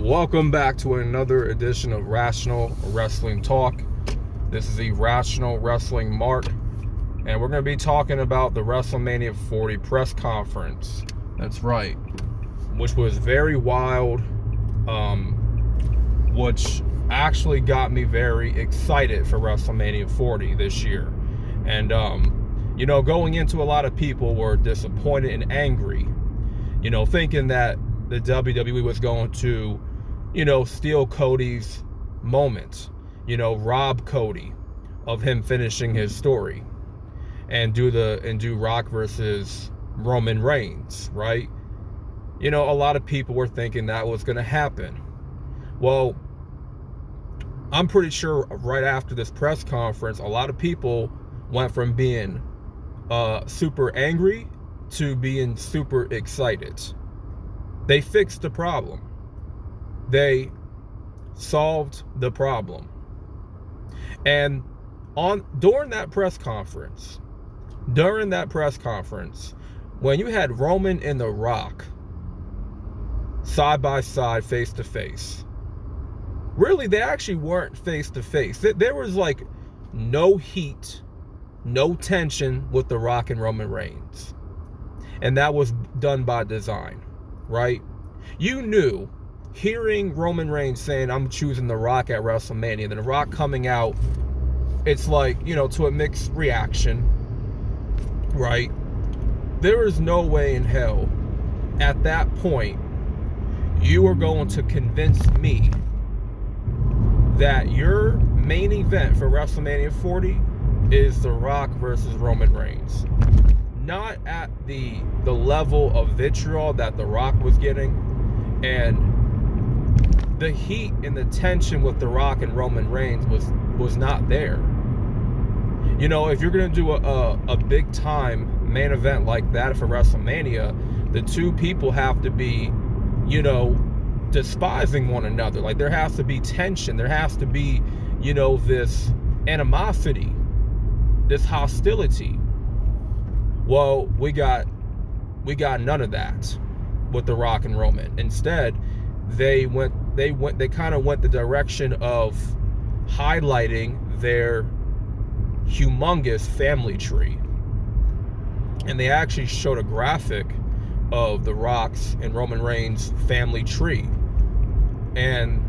Welcome back to another edition of Rational Wrestling Talk. This is the Rational Wrestling Mark, and we're going to be talking about the WrestleMania 40 press conference. That's right, which was very wild, which actually got me very excited for WrestleMania 40 this year. And, going into, a lot of people were disappointed and angry, thinking that the WWE was going to, steal Cody's moment, rob Cody of him finishing his story and do Rock versus Roman Reigns, right? A lot of people were thinking that was going to happen. Well, I'm pretty sure right after this press conference, a lot of people went from being super angry to being super excited. They fixed the problem. They solved the problem. And during that press conference, when you had Roman and The Rock side by side, face to face, really, they actually weren't face to face. There was like no heat, no tension with The Rock and Roman Reigns. And that was done by design, right? You knew, hearing Roman Reigns saying, "I'm choosing The Rock at WrestleMania," then The Rock coming out, it's like, to a mixed reaction, right? There is no way in hell at that point you are going to convince me that your main event for WrestleMania 40 is The Rock versus Roman Reigns. Not at the level of vitriol that The Rock was getting, and the heat and the tension with The Rock and Roman Reigns was not there. If you're going to do a big time main event like that for WrestleMania, the two people have to be, despising one another. Like, there has to be tension. There has to be, this animosity, this hostility. Well, we got none of that with The Rock and Roman. Instead, they kind of went the direction of highlighting their humongous family tree. And they actually showed a graphic of The Rock's and Roman Reigns' family tree. And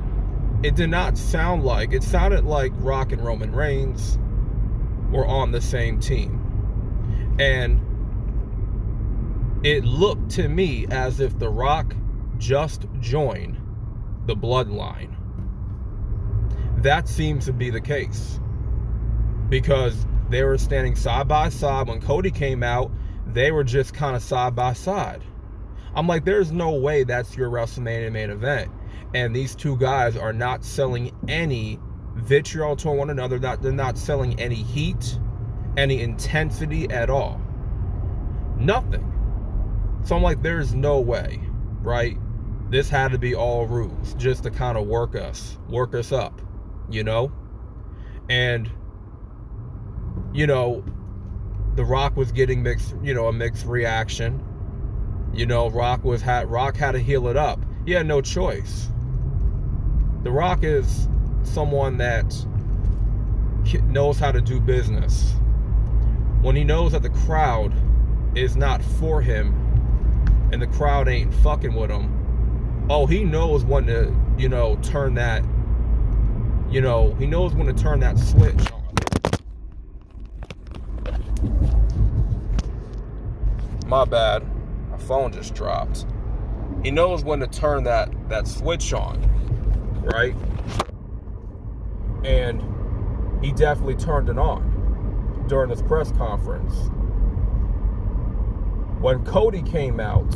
it did not sound like, it sounded like Rock and Roman Reigns were on the same team. And it looked to me as if The Rock just joined the Bloodline. That seems to be the case, because they were standing side by side. When Cody came out, they were just kind of side by side. I'm like, there's no way that's your WrestleMania main event. And these two guys are not selling any vitriol to one another. They're not selling any heat, any intensity at all. Nothing. So I'm like, there's no way, right? This had to be all rules just to kind of work us up, And, The Rock was getting mixed, a mixed reaction. Rock had to heel it up. He had no choice. The Rock is someone that knows how to do business. When he knows that the crowd is not for him and the crowd ain't fucking with him, he knows when to, turn that, he knows when to turn that switch on. My bad. My phone just dropped. He knows when to turn that switch on, right? And he definitely turned it on during this press conference. When Cody came out,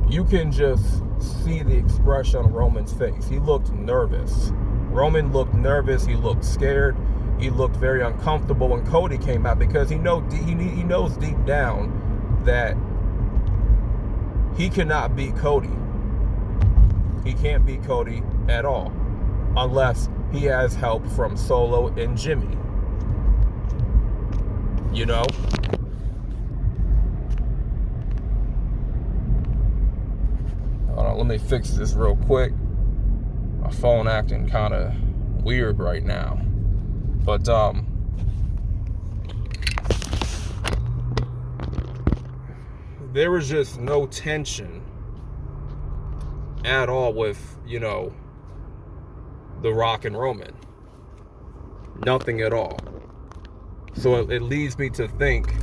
you can just see the expression on Roman's face. He looked nervous. Roman looked nervous. He looked scared. He looked very uncomfortable when Cody came out, because he knows deep down that he cannot beat Cody. He can't beat Cody at all unless he has help from Solo and Jimmy. Hold Let me fix this real quick. My phone acting kind of weird right now. But there was just no tension at all with, The Rock and Roman. Nothing at all. So it leads me to think,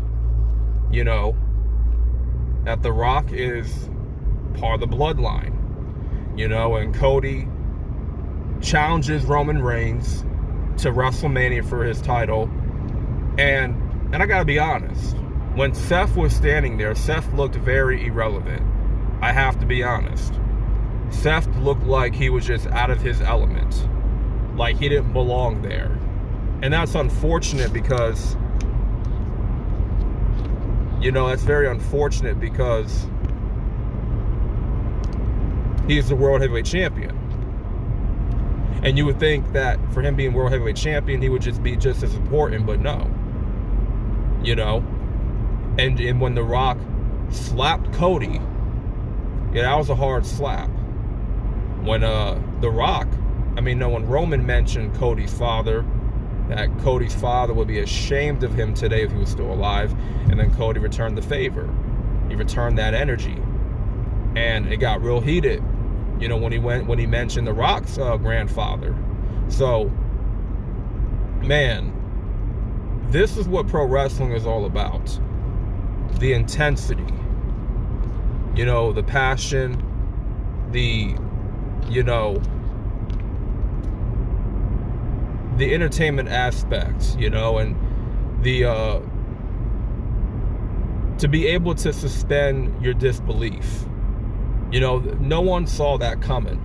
that The Rock is part of the Bloodline. And Cody challenges Roman Reigns to WrestleMania for his title. And I gotta be honest, when Seth was standing there, Seth looked very irrelevant. I have to be honest. Seth looked like he was just out of his element. Like he didn't belong there. And that's unfortunate because, that's very unfortunate because he's the World Heavyweight Champion. And you would think that for him being World Heavyweight Champion, he would just be just as important, but no. And when The Rock slapped Cody, that was a hard slap. When when Roman mentioned Cody's father, that Cody's father would be ashamed of him today if he was still alive, and then Cody returned the favor. He returned that energy. And it got real heated, when he mentioned The Rock's grandfather. So, man, this is what pro wrestling is all about. The intensity, the passion, the entertainment aspect, and the to be able to suspend your disbelief. No one saw that coming.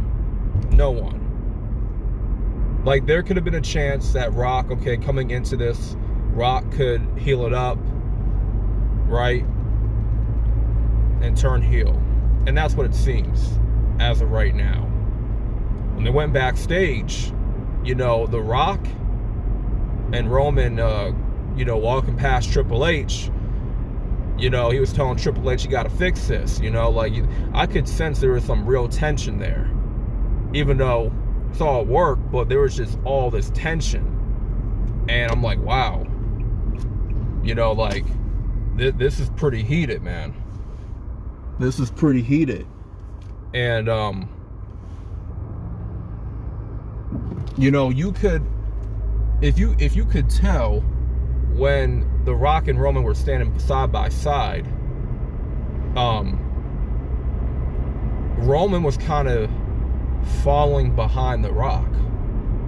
No one. Like, there could have been a chance that Rock, coming into this, Rock could heal it up, right? And turn heel. And that's what it seems as of right now. When they went backstage, The Rock and Roman, walking past Triple H, he was telling Triple H, you got to fix this, I could sense there was some real tension there. Even though it's all at work, but there was just all this tension. And I'm like, wow. This is pretty heated, man. This is pretty heated. And, you could, if you could tell when The Rock and Roman were standing side by side, Roman was kind of falling behind The Rock.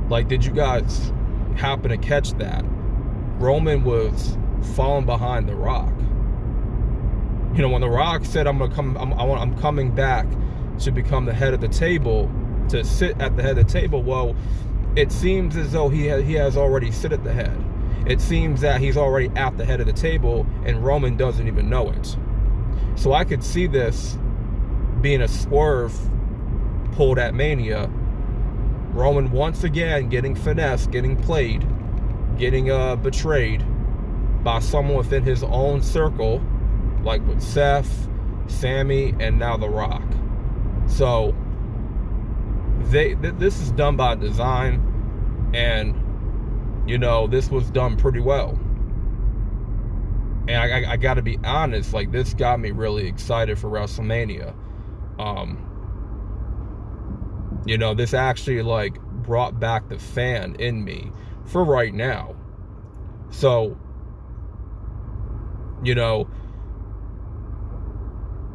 Like, did you guys happen to catch that? Roman was falling behind The Rock. When The Rock said, I'm coming back to become the head of the table, to sit at the head of the table, well, it seems as though he has already sit at the head. It seems that he's already at the head of the table, and Roman doesn't even know it. So I could see this being a swerve pulled at Mania. Roman once again getting finessed, getting played, getting betrayed by someone within his own circle, like with Seth, Sammy, and now The Rock. So this is done by design, and this was done pretty well. And I gotta be honest, like, this got me really excited for WrestleMania. This actually brought back the fan in me for right now. So,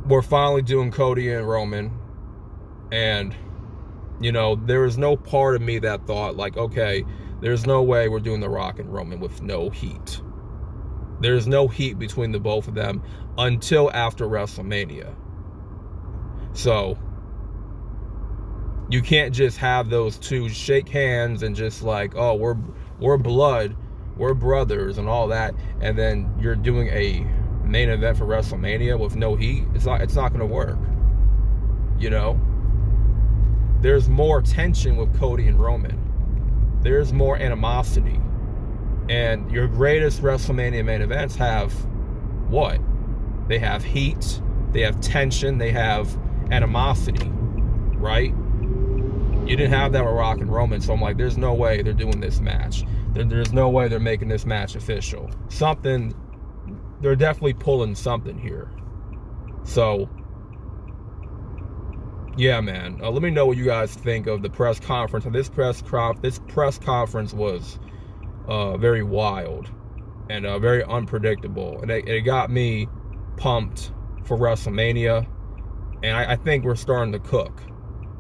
we're finally doing Cody and Roman, and there was no part of me that thought there's no way we're doing The Rock and Roman with no heat. There's no heat between the both of them until after WrestleMania. So you can't just have those two shake hands and just we're blood, we're brothers and all that, and then you're doing a main event for WrestleMania with no heat. It's not going to work. There's more tension with Cody and Roman. There's more animosity. And your greatest WrestleMania main events have what? They have heat, they have tension, they have animosity. right? You didn't have that with Rock and Roman, so I'm like, there's no way they're doing this match. There's no way they're making this match official. Something, they're definitely pulling something here. So, yeah, man. Let me know what you guys think of the press conference. And this press conference was very wild and very unpredictable, and it got me pumped for WrestleMania. And I think we're starting to cook.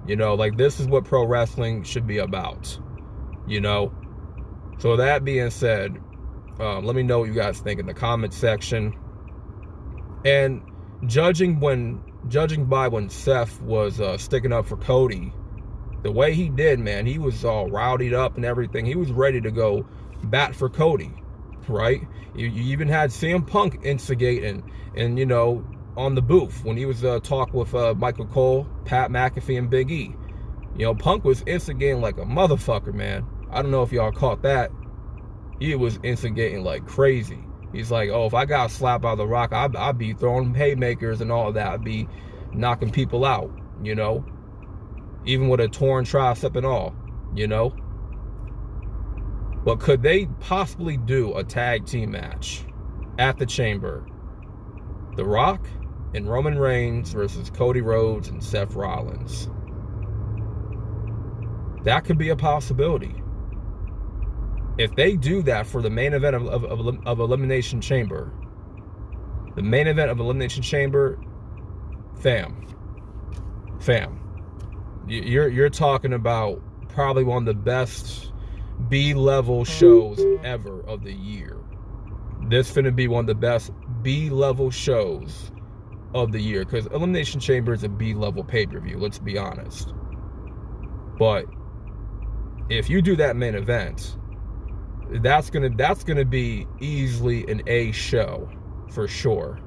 You know, like, this is what pro wrestling should be about, you know? So that being said, let me know what you guys think in the comment section. And judging by when Seth was sticking up for Cody, the way he did, man, he was all rowdied up and everything. He was ready to go bat for Cody, right? You even had CM Punk instigating, and you know, on the booth when he was talking with Michael Cole, Pat McAfee, and Big E. You know, Punk was instigating like a motherfucker, man. I don't know if y'all caught that. He was instigating like crazy. He's like, oh, if I got slapped by The Rock, I'd be throwing haymakers and all that. I'd be knocking people out, you know? Even with a torn tricep and all, you know? But could they possibly do a tag team match at the Chamber? The Rock and Roman Reigns versus Cody Rhodes and Seth Rollins. That could be a possibility. If they do that for the main event of Elimination Chamber, the main event of Elimination Chamber, fam, you're talking about probably one of the best B-level shows ever of the year. This finna be one of the best B-level shows of the year, because Elimination Chamber is a B-level pay-per-view, let's be honest. But if you do that main event, that's gonna be easily an A show for sure,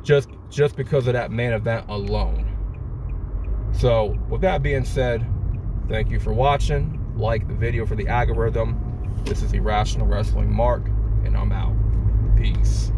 just because of that main event alone. So with that being said, thank you for watching. Like the video for the algorithm. This is Irrational Wrestling Mark, and I'm out. Peace.